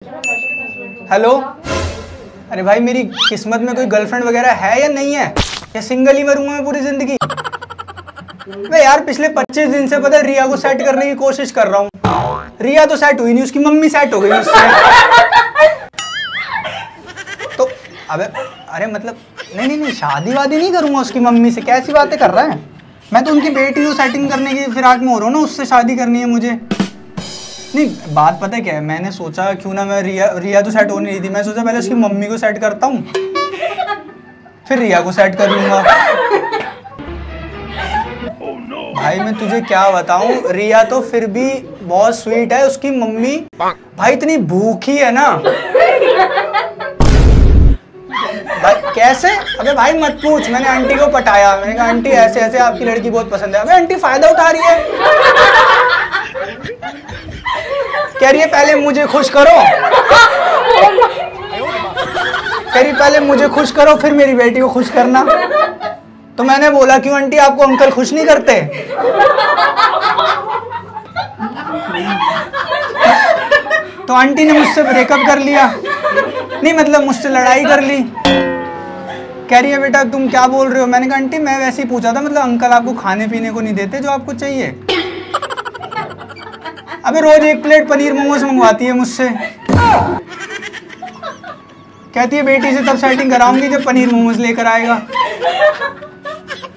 Hello. अरे भाई, मेरी किस्मत में कोई गर्लफ्रेंड वगैरह है या नहीं है, या सिंगल ही मरूंगा मैं पूरी जिंदगी? मैं यार पिछले 25 दिन से पता है रिया को सेट करने की कोशिश कर रहा हूँ। रिया तो सेट हुई नहीं, उसकी मम्मी सेट हो गई उससे। तो अबे अरे मतलब नहीं, शादी वादी नहीं करूंगा उसकी मम्मी से। कैसी बातें कर रहा है? मैं तो उनकी बेटी को सेटिंग करने की फिराक में हो रहा हूँ ना, उससे शादी करनी है मुझे। नहीं, बात पता है क्या है, मैंने सोचा क्यों ना मैं रिया तो सेट हो नहीं रही थी, मैं सोचा पहले उसकी मम्मी को सेट करता हूँ, फिर रिया को सेट कर लूंगा। भाई मैं तुझे क्या बताऊं, रिया तो फिर भी बहुत स्वीट है, उसकी मम्मी भाई इतनी भूखी है ना भाई। कैसे? अबे भाई मत पूछ, मैंने आंटी को पटाया, मैंने कहा आंटी ऐसे ऐसे आपकी लड़की बहुत पसंद है। अबे आंटी फायदा उठा रही है, कह रही है पहले मुझे खुश करो, कह रही पहले मुझे खुश करो फिर मेरी बेटी को खुश करना। तो मैंने बोला क्यों आंटी, आपको अंकल खुश नहीं करते? तो आंटी ने मुझसे ब्रेकअप कर लिया, नहीं मतलब मुझसे लड़ाई कर ली। कह रही है बेटा तुम क्या बोल रहे हो? मैंने कहा आंटी मैं वैसे ही पूछा था, मतलब अंकल आपको खाने पीने को नहीं देते जो आपको चाहिए? अबे रोज 1 प्लेट पनीर मोमोज मंगवाती है मुझसे, कहती है बेटी से तब सेटिंग कराऊंगी जब पनीर मोमोज लेकर आएगा।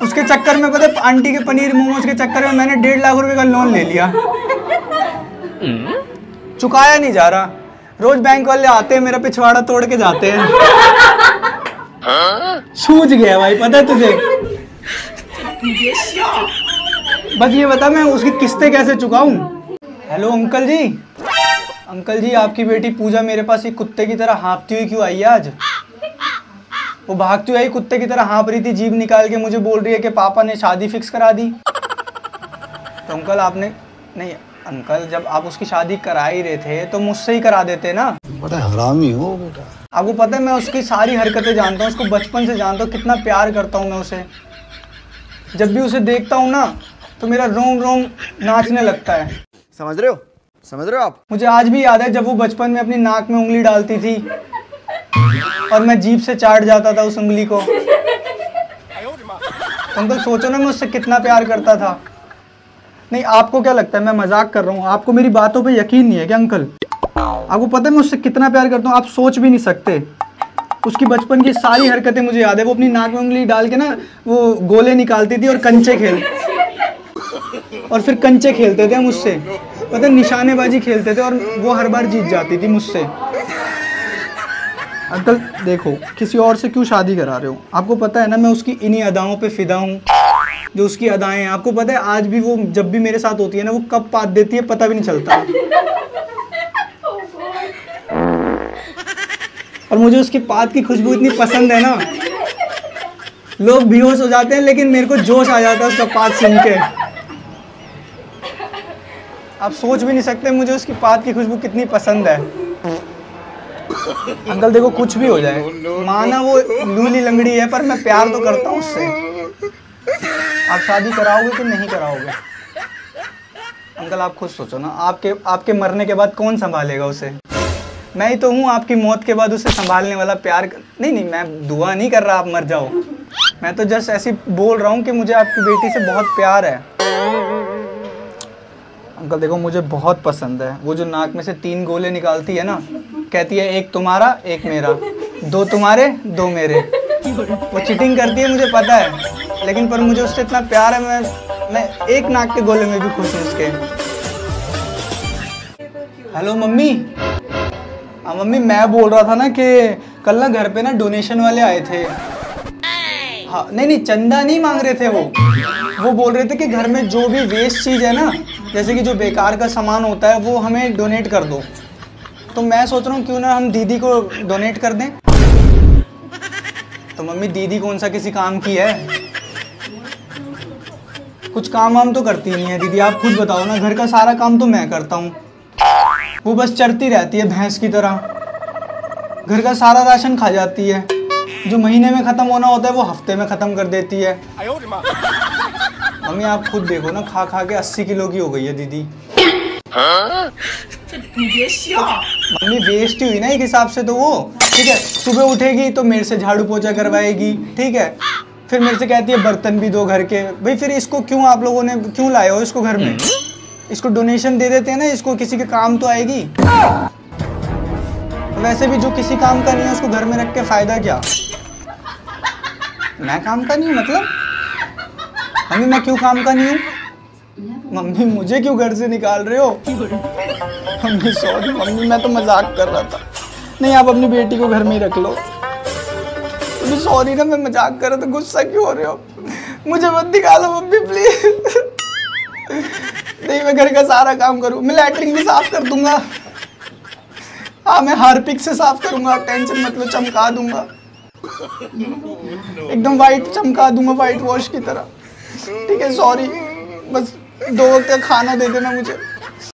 उसके चक्कर में पता है, आंटी के पनीर मोमोज के चक्कर में मैंने 1.5 लाख रुपए का लोन ले लिया, चुकाया नहीं जा रहा। रोज बैंक वाले आते हैं, मेरा पिछवाड़ा तोड़ के जाते हैं। सूझ गया भाई, पता है तुझे? बस ये बता मैं उसकी किस्तें कैसे चुकाऊं? हेलो अंकल जी, अंकल जी आपकी बेटी पूजा मेरे पास एक कुत्ते की तरह हाँफती हुई क्यों आई है आज? वो भागती हुई कुत्ते की तरह हाँफ रही थी, जीभ निकाल के मुझे बोल रही है कि पापा ने शादी फिक्स करा दी। तो अंकल आपने नहीं अंकल, जब आप उसकी शादी करा ही रहे थे तो मुझसे ही करा देते ना। बड़ा हरामी हो बेटा। आपको पता है मैं उसकी सारी हरकतें जानता हूँ, उसको बचपन से जानता हूँ, कितना प्यार करता हूँ मैं उसे। जब भी उसे देखता हूँ ना तो मेरा रोम रोम नाचने लगता है। समझ रहे हो आप? मुझे आज भी याद है जब वो बचपन में अपनी नाक में उंगली डालती थी और मैं जीभ से चाट जाता था उस उंगली को। तो अंकल सोचो ना मैं उससे कितना प्यार करता था। नहीं आपको क्या लगता है मैं मजाक कर रहा हूँ? आपको मेरी बातों पे यकीन नहीं है क्या अंकल? आपको पता है मैं उससे कितना प्यार करता हूँ, आप सोच भी नहीं सकते। उसकी बचपन की सारी हरकतें मुझे याद है। वो अपनी नाक में उंगली डाल के ना वो गोले निकालती थी और फिर कंचे खेलते थे मुझसे, पता है निशानेबाजी खेलते थे और वो हर बार जीत जाती थी मुझसे। अंकल देखो, किसी और से क्यों शादी करा रहे हो? आपको पता है ना मैं उसकी इन्हीं अदाओं पे फिदा हूँ, जो उसकी अदाएं हैं। आपको पता है आज भी वो जब भी मेरे साथ होती है ना, वो कब पात देती है पता भी नहीं चलता। और मुझे उसकी पात की खुशबू इतनी पसंद है ना, लोग बेहोश हो जाते हैं लेकिन मेरे को जोश आ जाता है उसका पात सुन के। आप सोच भी नहीं सकते मुझे उसकी पात की खुशबू कितनी पसंद है। अंकल देखो कुछ भी हो जाए, माना वो लूली लंगड़ी है पर मैं प्यार तो करता हूँ उससे। आप शादी कराओगे कि नहीं कराओगे? अंकल आप खुद सोचो ना, आपके मरने के बाद कौन संभालेगा उसे? मैं ही तो हूँ आपकी मौत के बाद उसे संभालने वाला। प्यार नहीं मैं दुआ नहीं कर रहा आप मर जाओ, मैं तो जस्ट ऐसे बोल रहा हूँ कि मुझे आपकी बेटी से बहुत प्यार है। अंकल देखो मुझे बहुत पसंद है, वो जो नाक में से 3 गोले निकालती है ना, कहती है 1 तुम्हारा 1 मेरा, 2 तुम्हारे 2 मेरे। वो चीटिंग करती है मुझे पता है, लेकिन पर मुझे उससे इतना प्यार है, मैं 1 नाक के गोले में भी खुश हूँ उसके। Hello mummy. हाँ मम्मी, मैं बोल रहा था ना कि कल ना घर पे ना डोनेशन वाले आए थे। हाँ नहीं चंदा नहीं मांग रहे थे, वो बोल रहे थे कि घर में जो भी वेस्ट चीज़ है ना, जैसे कि जो बेकार का सामान होता है वो हमें डोनेट कर दो। तो मैं सोच रहा हूँ क्यों ना हम दीदी को डोनेट कर दें। तो मम्मी दीदी कौन सा किसी काम की है? कुछ काम वाम तो करती नहीं है दीदी, आप खुद बताओ ना। घर का सारा काम तो मैं करता हूँ, वो बस चरती रहती है भैंस की तरह। घर का सारा राशन खा जाती है, जो महीने में ख़त्म होना होता है वो हफ्ते में ख़त्म कर देती है। मम्मी आप खुद देखो ना, खा खा के 80 किलो की हो गई है दीदी। मम्मी वेस्ट ही हुई ना एक हिसाब से तो वो, ठीक है। सुबह उठेगी तो मेरे से झाड़ू पोछा करवाएगी, ठीक है। फिर मेरे से कहती है बर्तन भी दो घर के। भाई फिर इसको क्यों आप लोगों ने क्यों लाए हो इसको घर में? इसको डोनेशन दे देते हैं ना, इसको किसी के काम तो आएगी। वैसे भी जो किसी काम का नहीं है उसको घर में रख के फायदा क्या? मैं काम का नहीं हूँ मतलब? मम्मी मैं क्यों काम का नहीं हूँ? मम्मी मुझे क्यों घर से निकाल रहे हो? मम्मी सॉरी मम्मी, मैं तो मजाक कर रहा था। नहीं आप अपनी बेटी को घर में ही रख लो। मम्मी सॉरी ना, मैं मजाक कर रहा था, गुस्सा क्यों हो रहे हो? मुझे मत निकालो मम्मी प्लीज। नहीं मैं घर का सारा काम करूँ, मैं लैट्रिन भी साफ कर दूंगा। हाँ मैं हार्पिक से साफ करूंगा, टेंशन मत लो, चमका दूंगा एकदम वाइट, चमका दूंगा वाइट वॉश की तरह, ठीक है। सॉरी, बस 2 वक्त का खाना दे देना मुझे।